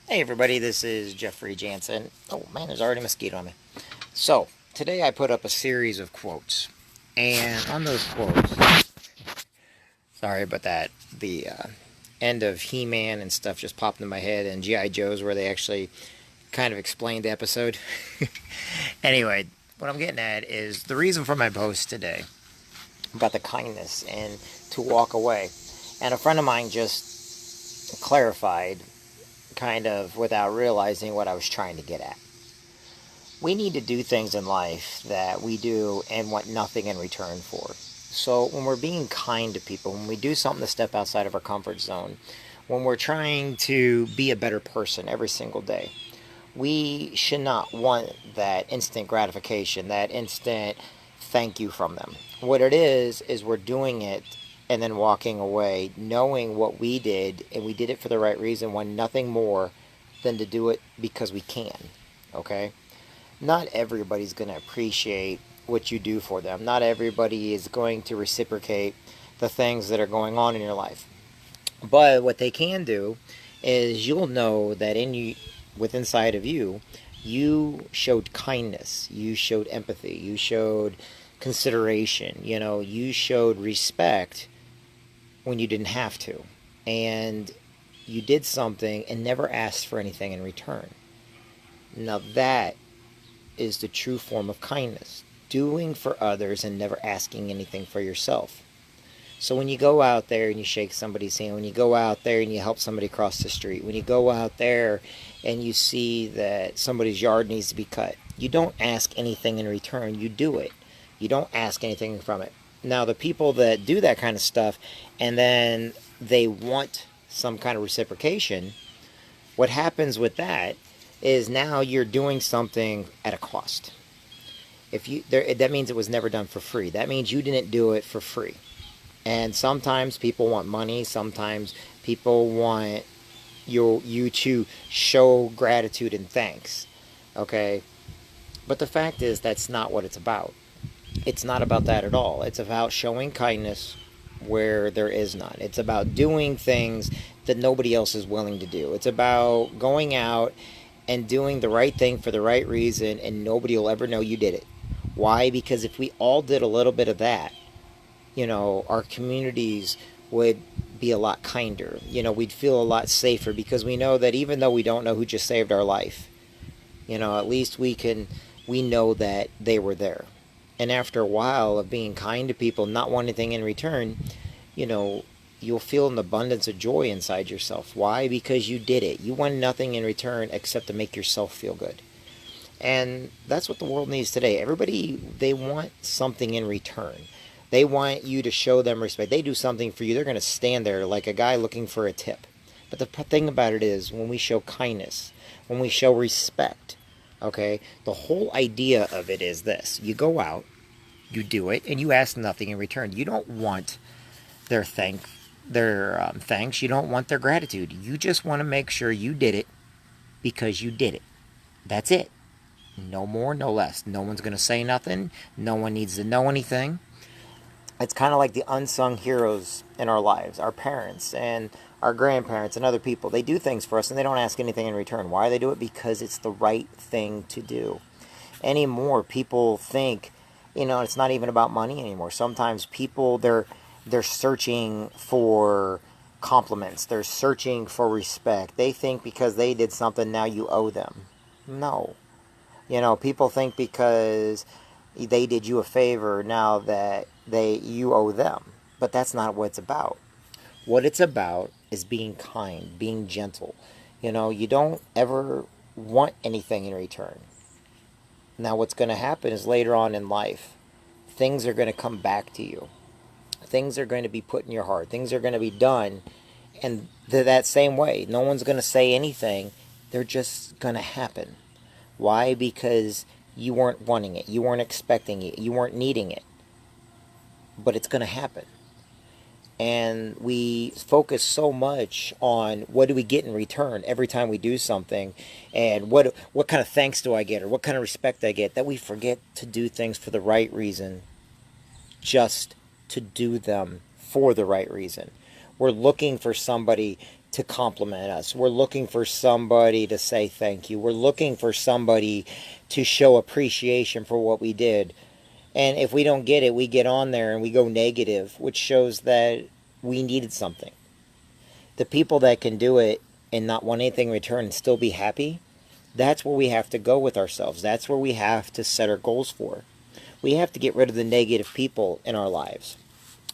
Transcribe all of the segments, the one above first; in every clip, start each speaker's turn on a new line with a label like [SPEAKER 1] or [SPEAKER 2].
[SPEAKER 1] Hey everybody, this is Jeffrey Jansen. Oh man, there's already a mosquito on me. So, today I put up a series of quotes. And on those quotes, sorry about that, the end of He-Man and stuff just popped in my head, and G.I. Joe's where they actually kind of explained the episode. Anyway, what I'm getting at is the reason for my post today about the kindness and to walk away. And a friend of mine just clarified, kind of without realizing what I was trying to get at. We need to do things in life that we do and want nothing in return for. So when we're being kind to people, when we do something to step outside of our comfort zone, when we're trying to be a better person every single day, we should not want that instant gratification, that instant thank you from them. What it is we're doing it and then walking away, knowing what we did, and we did it for the right reason, want nothing more than to do it because we can. Okay? Not everybody's going to appreciate what you do for them. Not everybody is going to reciprocate the things that are going on in your life. But what they can do is you'll know that in you, within inside of you, you showed kindness, you showed empathy, you showed consideration, you showed respect when you didn't have to. And you did something and never asked for anything in return. Now that is the true form of kindness. Doing for others and never asking anything for yourself. So when you go out there and you shake somebody's hand, when you go out there and you help somebody cross the street, when you go out there and you see that somebody's yard needs to be cut, you don't ask anything in return. You do it. You don't ask anything from it. Now, the people that do that kind of stuff and then they want some kind of reciprocation, what happens with that is now you're doing something at a cost. That means it was never done for free. That means you didn't do it for free. And sometimes people want money. Sometimes people want you to show gratitude and thanks. Okay? But the fact is that's not what it's about. It's not about that at all. It's about showing kindness where there is none. It's about doing things that nobody else is willing to do. It's about going out and doing the right thing for the right reason, and nobody will ever know you did it. Why? Because if we all did a little bit of that, our communities would be a lot kinder. We'd feel a lot safer because we know that even though we don't know who just saved our life, at least we know that they were there. And after a while of being kind to people, not wanting anything in return, you'll feel an abundance of joy inside yourself. Why? Because you did it. You want nothing in return except to make yourself feel good. And that's what the world needs today. Everybody, they want something in return. They want you to show them respect. They do something for you, they're going to stand there like a guy looking for a tip. But the thing about it is, when we show kindness, when we show respect, okay, the whole idea of it is this. You go out, you do it, and you ask nothing in return. You don't want their thanks. You don't want their gratitude. You just want to make sure you did it because you did it. That's it. No more, no less. No one's going to say nothing. No one needs to know anything. It's kind of like the unsung heroes in our lives, our parents and our grandparents and other people. They do things for us and they don't ask anything in return. Why do they do it? Because it's the right thing to do. Anymore, people think, it's not even about money anymore. Sometimes people, they're searching for compliments. They're searching for respect. They think because they did something, now you owe them. No. People think because they did you a favor, now that you owe them. But that's not what it's about. What it's about is being kind, being gentle. You don't ever want anything in return. Now what's going to happen is later on in life, things are going to come back to you. Things are going to be put in your heart. Things are going to be done. And that same way. No one's going to say anything. They're just going to happen. Why? Because you weren't wanting it. You weren't expecting it. You weren't needing it. But it's going to happen. And we focus so much on what do we get in return every time we do something, and what kind of thanks do I get, or what kind of respect I get, that we forget to do things for the right reason, just to do them for the right reason. We're looking for somebody to compliment us. We're looking for somebody to say thank you. We're looking for somebody to show appreciation for what we did. And if we don't get it, we get on there and we go negative, which shows that we needed something. The people that can do it and not want anything in return and still be happy, that's where we have to go with ourselves. That's where we have to set our goals for. We have to get rid of the negative people in our lives.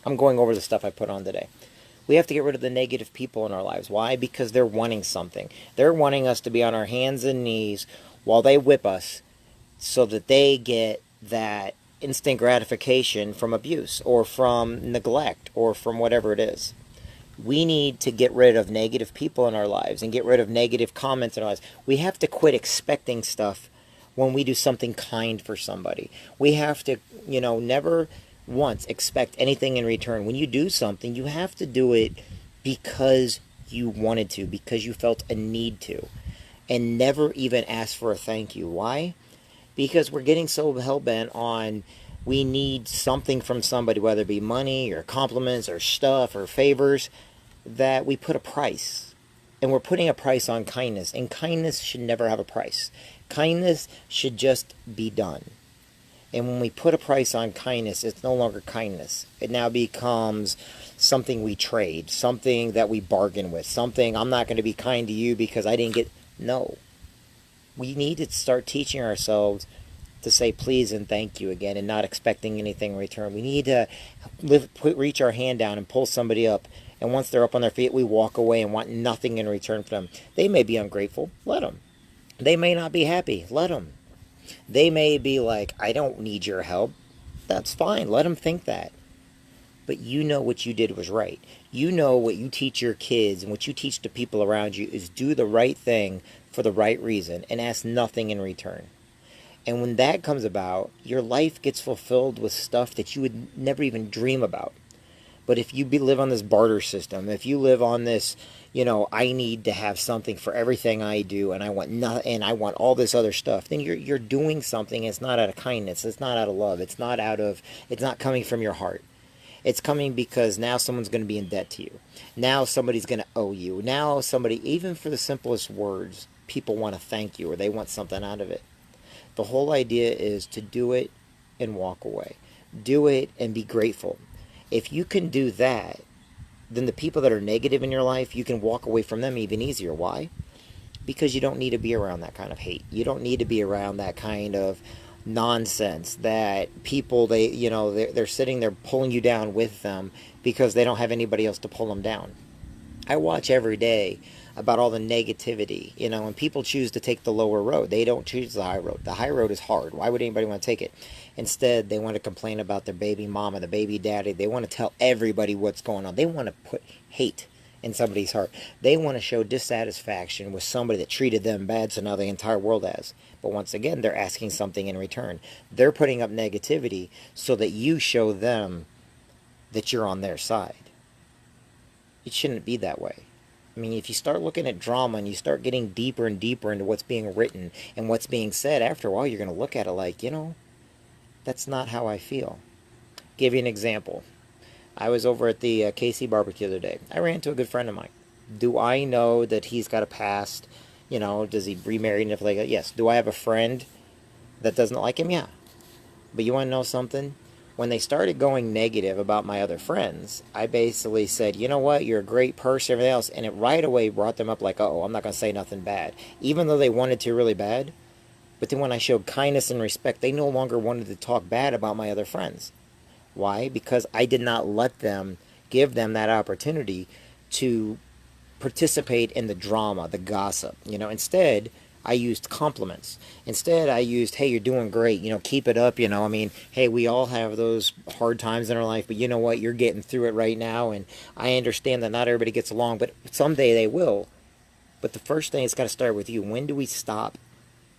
[SPEAKER 1] I'm going over the stuff I put on today. We have to get rid of the negative people in our lives. Why? Because they're wanting something. They're wanting us to be on our hands and knees while they whip us so that they get that instant gratification from abuse or from neglect or from whatever it is. We need to get rid of negative people in our lives and get rid of negative comments in our lives. We have to quit expecting stuff when we do something kind for somebody. We have to, never once expect anything in return. When you do something, you have to do it because you wanted to, because you felt a need to, and never even ask for a thank you. Why? Because we're getting so hell-bent on we need something from somebody, whether it be money or compliments or stuff or favors, that we put a price. And we're putting a price on kindness, and kindness should never have a price. Kindness should just be done. And when we put a price on kindness, it's no longer kindness. It now becomes something we trade, something that we bargain with, something I'm not going to be kind to you because I didn't get... No. We need to start teaching ourselves to say please and thank you again and not expecting anything in return. We need to reach our hand down and pull somebody up. And once they're up on their feet, we walk away and want nothing in return from them. They may be ungrateful. Let them. They may not be happy. Let them. They may be like, I don't need your help. That's fine. Let them think that. But you know what you did was right. You know what you teach your kids and what you teach the people around you is do the right thing for the right reason and ask nothing in return. And when that comes about, your life gets fulfilled with stuff that you would never even dream about. But if you live on this barter system, if you live on this, I need to have something for everything I do, and I want nothing, and I want all this other stuff, then you're doing something. It's not out of kindness. It's not out of love. It's not coming from your heart. It's coming because now someone's going to be in debt to you. Now somebody's going to owe you. Now somebody, even for the simplest words, people want to thank you or they want something out of it. The whole idea is to do it and walk away. Do it and be grateful. If you can do that, then the people that are negative in your life, you can walk away from them even easier. Why? Because you don't need to be around that kind of hate. You don't need to be around that kind of nonsense that people, they're sitting there pulling you down with them because they don't have anybody else to pull them down. I watch every day about all the negativity, and people choose to take the lower road. They don't choose the high road. The high road is hard. Why would anybody want to take it? Instead, they want to complain about their baby mama, the baby daddy. They want to tell everybody what's going on. They want to put hate in somebody's heart. They want to show dissatisfaction with somebody that treated them bad, so now the entire world has. But once again, they're asking something in return. They're putting up negativity so that you show them that you're on their side. It shouldn't be that way. I mean, if you start looking at drama and you start getting deeper and deeper into what's being written and what's being said, after a while you're going to look at it like, that's not how I feel. Give you an example. I was over at the KC barbecue the other day. I ran into a good friend of mine. Do I know that he's got a past? Does he remarry and everything like that? Yes. Do I have a friend that doesn't like him? Yeah. But you want to know something? When they started going negative about my other friends, I basically said, you know what, you're a great person, everything else, and it right away brought them up like, uh-oh, I'm not going to say nothing bad. Even though they wanted to really bad, but then when I showed kindness and respect, they no longer wanted to talk bad about my other friends. Why? Because I did not let them, give them that opportunity to participate in the drama, the gossip. Instead, I used compliments. Instead, I used, hey, you're doing great. Keep it up. Hey, we all have those hard times in our life, but you know what? You're getting through it right now, and I understand that not everybody gets along, but someday they will. But the first thing, it's got to start with you. When do we stop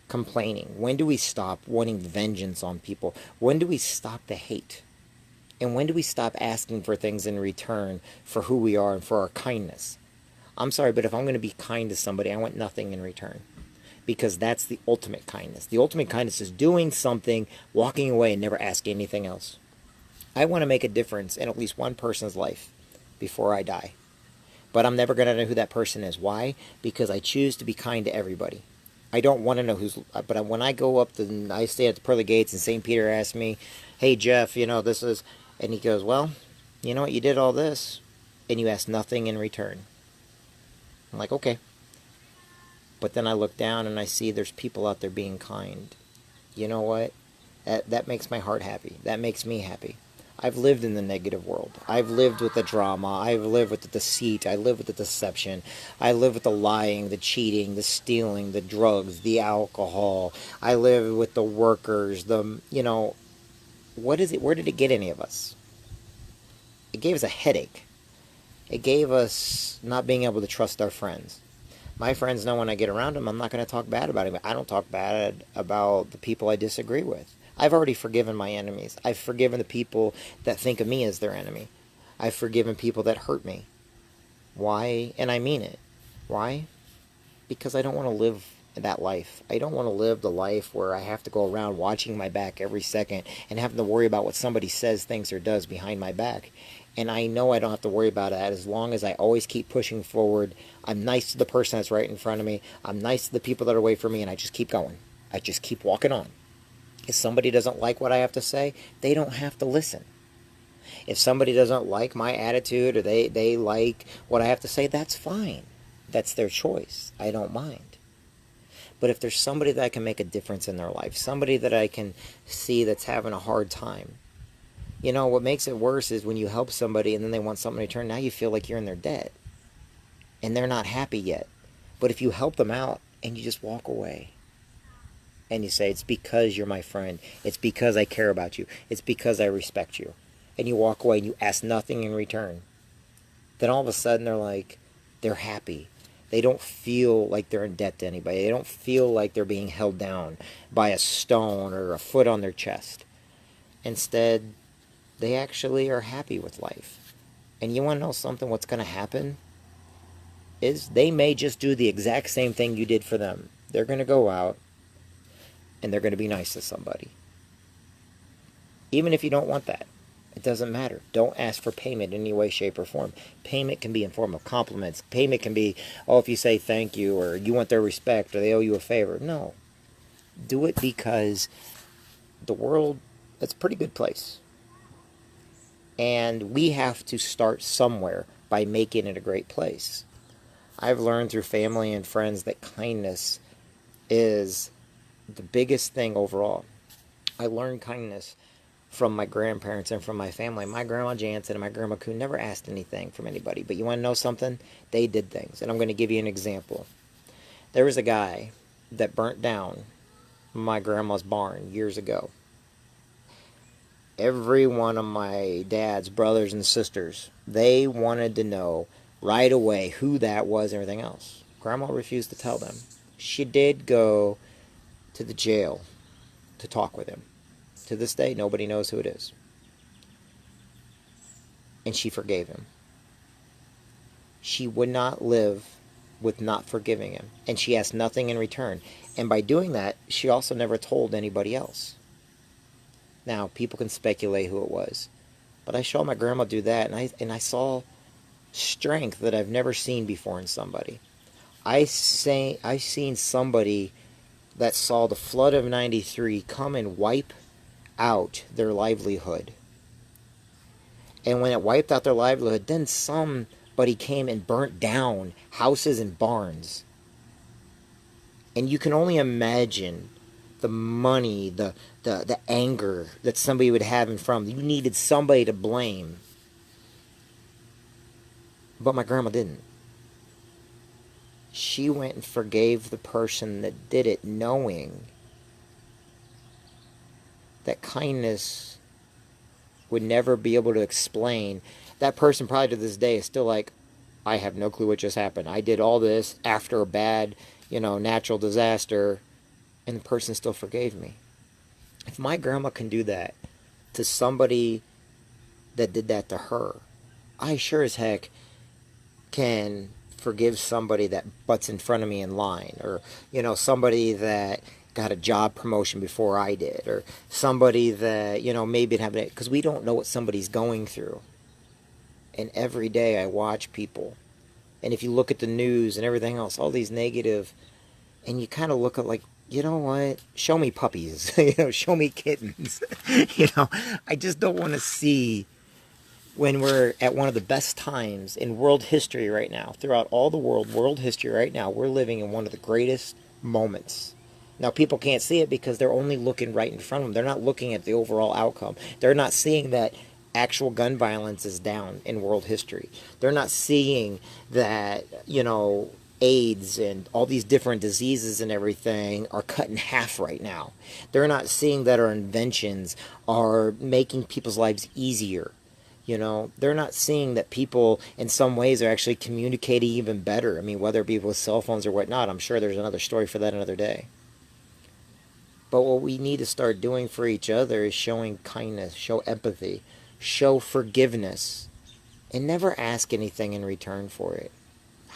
[SPEAKER 1] complaining? When do we stop wanting vengeance on people? When do we stop the hate? And when do we stop asking for things in return for who we are and for our kindness? I'm sorry, but if I'm going to be kind to somebody, I want nothing in return. Because that's the ultimate kindness. The ultimate kindness is doing something, walking away, and never asking anything else. I want to make a difference in at least one person's life before I die. But I'm never going to know who that person is. Why? Because I choose to be kind to everybody. I don't want to know who's... But when I go up to... I stay at the pearly gates and St. Peter asks me, hey, Jeff, you know, this is... And he goes, well, you know what? You did all this, and you asked nothing in return. I'm like, okay. But then I look down and I see there's people out there being kind. You know what? That makes my heart happy. That makes me happy. I've lived in the negative world. I've lived with the drama. I've lived with the deceit. I live with the deception. I live with the lying, the cheating, the stealing, the drugs, the alcohol. I live with the workers, you know, what is it? Where did it get any of us? It gave us a headache. It gave us not being able to trust our friends. My friends know when I get around them, I'm not going to talk bad about them. I don't talk bad about the people I disagree with. I've already forgiven my enemies. I've forgiven the people that think of me as their enemy. I've forgiven people that hurt me. Why? And I mean it. Why? Because I don't want to live that life. I don't want to live the life where I have to go around watching my back every second and having to worry about what somebody says, thinks, or does behind my back. And I know I don't have to worry about that as long as I always keep pushing forward. I'm nice to the person that's right in front of me. I'm nice to the people that are away from me, and I just keep going. I just keep walking on. If somebody doesn't like what I have to say, they don't have to listen. If somebody doesn't like my attitude or they like what I have to say, that's fine. That's their choice. I don't mind. But if there's somebody that I can make a difference in their life, somebody that I can see that's having a hard time, you know, what makes it worse is when you help somebody and then they want something in return, now you feel like you're in their debt. And they're not happy yet. But if you help them out and you just walk away, and you say, it's because you're my friend. It's because I care about you. It's because I respect you. And you walk away and you ask nothing in return. Then all of a sudden they're happy. They don't feel like they're in debt to anybody. They don't feel like they're being held down by a stone or a foot on their chest. Instead, they actually are happy with life. And you want to know something? What's going to happen is they may just do the exact same thing you did for them. They're going to go out and they're going to be nice to somebody. Even if you don't want that, it doesn't matter. Don't ask for payment in any way, shape, or form. Payment can be in form of compliments. Payment can be, oh, if you say thank you, or you want their respect, or they owe you a favor. No. Do it because the world, it's a pretty good place. And we have to start somewhere by making it a great place. I've learned through family and friends that kindness is the biggest thing overall. I learned kindness from my grandparents and from my family. My grandma Jansen and my grandma Kuhn never asked anything from anybody. But you want to know something? They did things. And I'm going to give you an example. There was a guy that burnt down my grandma's barn years ago. Every one of my dad's brothers and sisters, they wanted to know right away who that was and everything else. Grandma refused to tell them. She did go to the jail to talk with him. To this day, nobody knows who it is. And she forgave him. She would not live with not forgiving him. And she asked nothing in return. And by doing that, she also never told anybody else. Now, people can speculate who it was. But I saw my grandma do that, and I saw strength that I've never seen before in somebody. I've seen somebody that saw the flood of 93 come and wipe out their livelihood. And when it wiped out their livelihood, then somebody came and burnt down houses and barns. And you can only imagine the money, the anger that somebody would have in front of them. You needed somebody to blame. But my grandma didn't. She went and forgave the person that did it, knowing that kindness would never be able to explain. That person probably to this day is still like, I have no clue what just happened. I did all this after a bad, natural disaster, and the person still forgave me. If my grandma can do that to somebody that did that to her, I sure as heck can forgive somebody that butts in front of me in line, or somebody that got a job promotion before I did, or somebody that maybe didn't have it, because we don't know what somebody's going through. And every day I watch people And if you look at the news and everything else, all these negative, and you kind of look at like, you know what? Show me puppies. Show me kittens. I just don't want to see when we're at one of the best times in world history right now, throughout all the world history right now, we're living in one of the greatest moments. Now, people can't see it because they're only looking right in front of them. They're not looking at the overall outcome. They're not seeing that actual gun violence is down in world history. They're not seeing that, AIDS and all these different diseases and everything are cut in half right now. They're not seeing that our inventions are making people's lives easier. They're not seeing that people in some ways are actually communicating even better. I mean, whether it be with cell phones or whatnot, I'm sure there's another story for that another day. But what we need to start doing for each other is showing kindness, show empathy, show forgiveness, and never ask anything in return for it.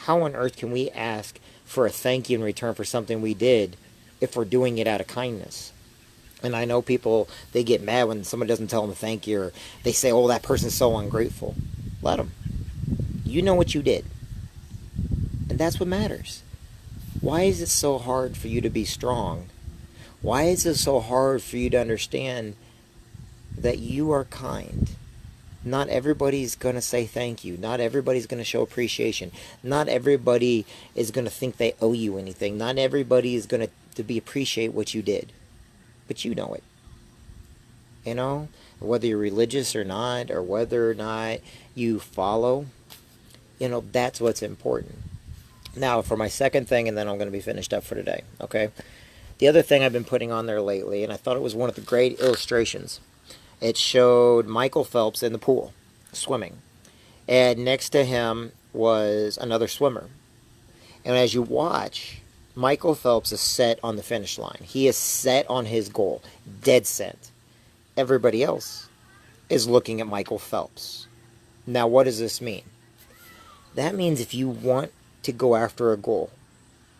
[SPEAKER 1] How on earth can we ask for a thank you in return for something we did if we're doing it out of kindness? And I know people, they get mad when somebody doesn't tell them thank you, or they say, oh, that person's so ungrateful. Let them. You know what you did. And that's what matters. Why is it so hard for you to be strong? Why is it so hard for you to understand that you are kind? Not everybody's going to say thank you. Not everybody's going to show appreciation. Not everybody is going to think they owe you anything. Not everybody is going to appreciate what you did. But you know it. Whether you're religious or not, or whether or not you follow, that's what's important. Now, for my second thing, and then I'm going to be finished up for today, okay? The other thing I've been putting on there lately, and I thought it was one of the great illustrations, it showed Michael Phelps in the pool, swimming. And next to him was another swimmer. And as you watch, Michael Phelps is set on the finish line. He is set on his goal, dead set. Everybody else is looking at Michael Phelps. Now, what does this mean? That means if you want to go after a goal,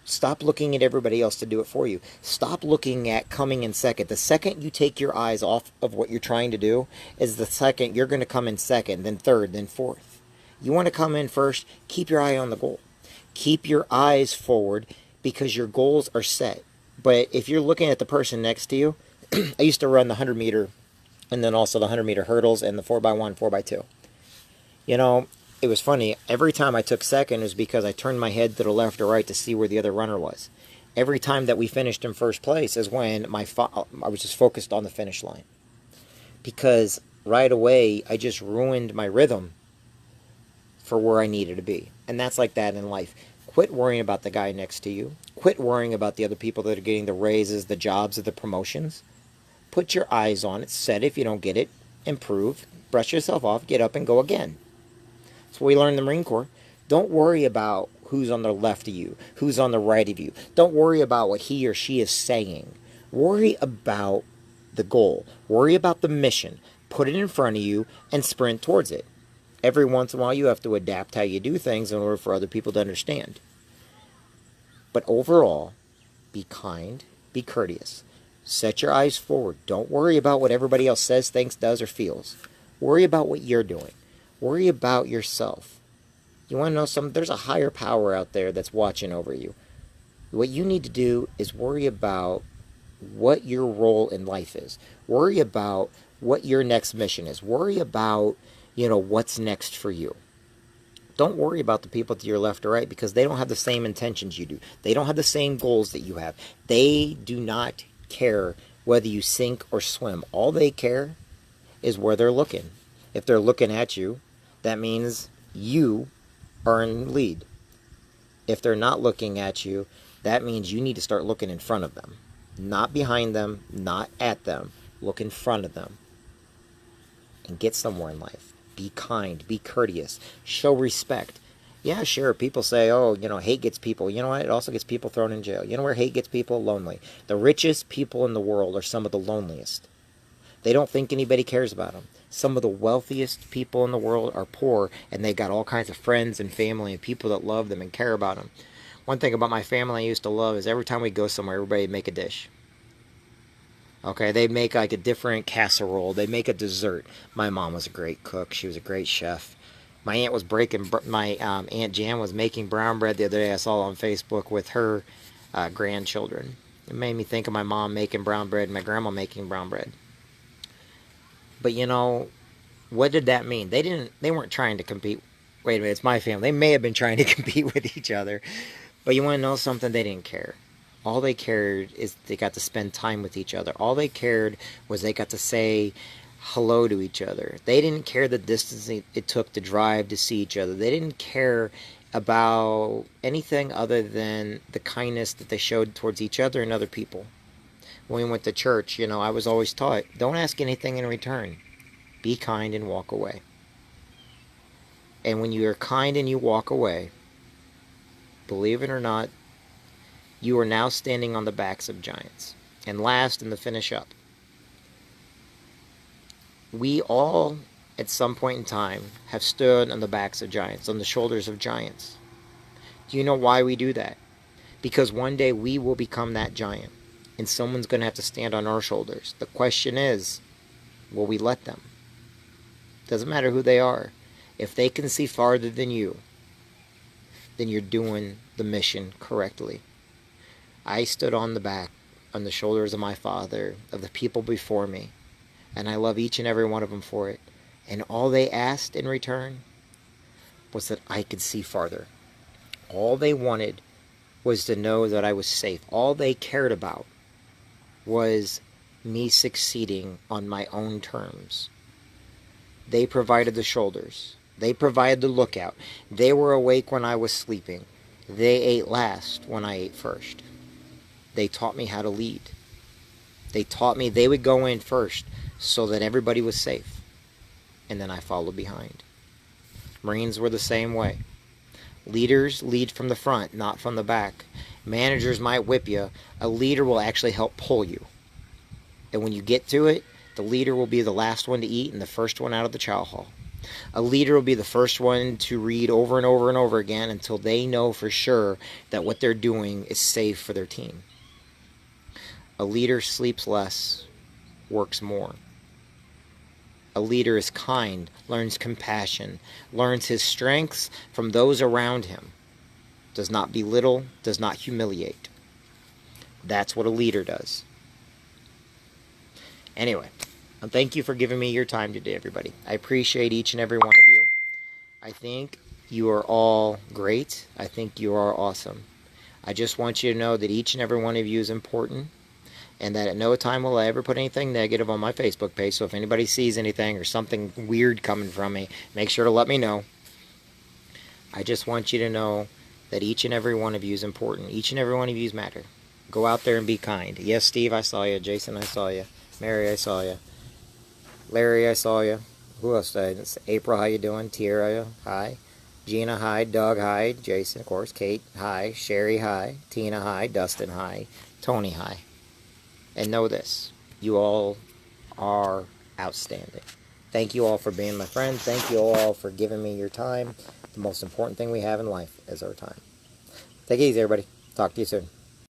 [SPEAKER 1] stop looking at everybody else to do it for you. Stop looking at coming in second. The second you take your eyes off of what you're trying to do is the second you're going to come in second, then third, then fourth. You want to come in first, keep your eye on the goal. Keep your eyes forward, because your goals are set. But if you're looking at the person next to you, I used to run the 100 meter and then also the 100 meter hurdles and the 4x1, 4x2. It was funny. Every time I took second, it was because I turned my head to the left or right to see where the other runner was. Every time that we finished in first place is when I was just focused on the finish line. Because right away, I just ruined my rhythm for where I needed to be. And that's like that in life. Quit worrying about the guy next to you. Quit worrying about the other people that are getting the raises, the jobs, or the promotions. Put your eyes on it. Set it. If you don't get it, improve. Brush yourself off. Get up and go again. That's what we learned in the Marine Corps. Don't worry about who's on the left of you, who's on the right of you. Don't worry about what he or she is saying. Worry about the goal. Worry about the mission. Put it in front of you and sprint towards it. Every once in a while, you have to adapt how you do things in order for other people to understand. But overall, be kind, be courteous. Set your eyes forward. Don't worry about what everybody else says, thinks, does, or feels. Worry about what you're doing. Worry about yourself. You want to know something? There's a higher power out there that's watching over you. What you need to do is worry about what your role in life is. Worry about what your next mission is. Worry about what's next for you. Don't worry about the people to your left or right, because they don't have the same intentions you do. They don't have the same goals that you have. They do not care whether you sink or swim. All they care is where they're looking. If they're looking at you, that means you are in lead. If they're not looking at you, that means you need to start looking in front of them. Not behind them, not at them. Look in front of them and get somewhere in life. Be kind, be courteous, show respect. Yeah, sure, people say, oh, hate gets people. You know what? It also gets people thrown in jail. You know where hate gets people? Lonely. The richest people in the world are some of the loneliest. They don't think anybody cares about them. Some of the wealthiest people in the world are poor, and they got all kinds of friends and family and people that love them and care about them. One thing about my family I used to love is every time we go somewhere, everybody would make a dish. Okay, they make like a different casserole. They make a dessert. My mom was a great cook. She was a great chef. My aunt was my Aunt Jan was making brown bread the other day. I saw on Facebook with her grandchildren. It made me think of my mom making brown bread and my grandma making brown bread. But you know, what did that mean? They weren't trying to compete. Wait a minute, it's my family. They may have been trying to compete with each other. But you want to know something? They didn't care. All they cared is they got to spend time with each other. All they cared was they got to say hello to each other. They didn't care the distance it took to drive to see each other. They didn't care about anything other than the kindness that they showed towards each other and other people. When we went to church, you know, I was always taught, don't ask anything in return. Be kind and walk away. And when you are kind and you walk away, believe it or not, you are now standing on the backs of giants. And last, and to finish up, we all, at some point in time, have stood on the backs of giants, on the shoulders of giants. Do you know why we do that? Because one day we will become that giant, and someone's going to have to stand on our shoulders. The question is, will we let them? Doesn't matter who they are. If they can see farther than you, then you're doing the mission correctly. I stood on the shoulders of my father, of the people before me, and I love each and every one of them for it. And all they asked in return was that I could see farther. All they wanted was to know that I was safe. All they cared about was me succeeding on my own terms. They provided the shoulders. They provided the lookout. They were awake when I was sleeping. They ate last when I ate first. They taught me how to lead. They taught me they would go in first so that everybody was safe. And then I followed behind. Marines were the same way. Leaders lead from the front, not from the back. Managers might whip you. A leader will actually help pull you. And when you get to it, the leader will be the last one to eat and the first one out of the chow hall. A leader will be the first one to read over and over and over again until they know for sure that what they're doing is safe for their team. A leader sleeps less, works more. A leader is kind, learns compassion, learns his strengths from those around him, does not belittle, does not humiliate. That's what a leader does. Anyway, thank you for giving me your time today, everybody. I appreciate each and every one of you. I think you are all great. I think you are awesome. I just want you to know that each and every one of you is important, and that at no time will I ever put anything negative on my Facebook page. So if anybody sees anything or something weird coming from me, make sure to let me know. I just want you to know that each and every one of you is important. Each and every one of you matter. Go out there and be kind. Yes, Steve, I saw you. Jason, I saw you. Mary, I saw you. Larry, I saw you. Who else did I? April, how you doing? Tierra, hi. Gina, hi. Doug, hi. Jason, of course. Kate, hi. Sherry, hi. Tina, hi. Dustin, hi. Tony, hi. And know this, you all are outstanding. Thank you all for being my friends. Thank you all for giving me your time. The most important thing we have in life is our time. Take it easy, everybody. Talk to you soon.